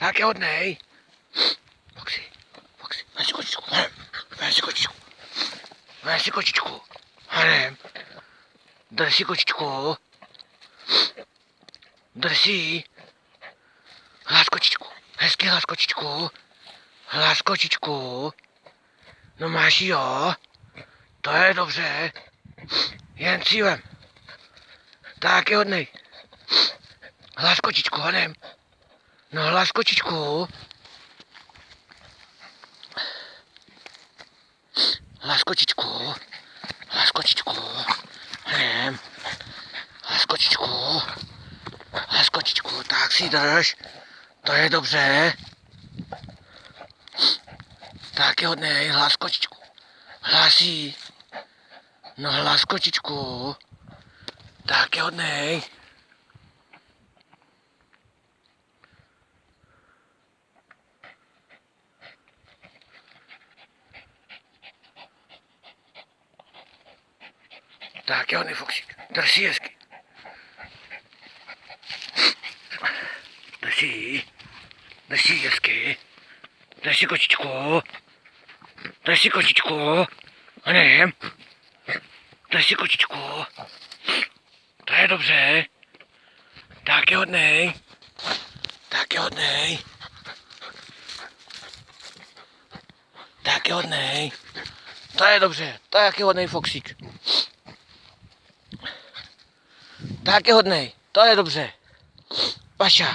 Tak je hodnej. Foxy, Foxy, ven si kočičku, ven si kočičku. Ven si kočičku. Hanem. Drž si kočičku. Drž si. Hlás kočičku. Hezky hlás kočičku. Hlás kočičku. No máš jo. To je dobře. Jen cílem. Tak je hodnej. Hlás kočičku, hanem. No hlás kočičku. Hlás kočičku. Hlás kočičku. Hanem. Hlás kočičku. Hlás kočičku. Tak si drž. To je dobře. Tak je hodnej. Hlás kočičku. Hlásí. No hlás kočičku. Tak je hodnej. Tak je hodnej, Foxík. Drž si hezky. Drž si. Drž si hezky. Drž si kočičku. Drž si kočičku. Hanem. Drž si kočičku. To je dobře. Tak je hodnej. Tak je hodnej. Tak je hodnej. To je dobře. Tak je hodnej, Foxík. Tak je hodnej. To je dobře. Pašák.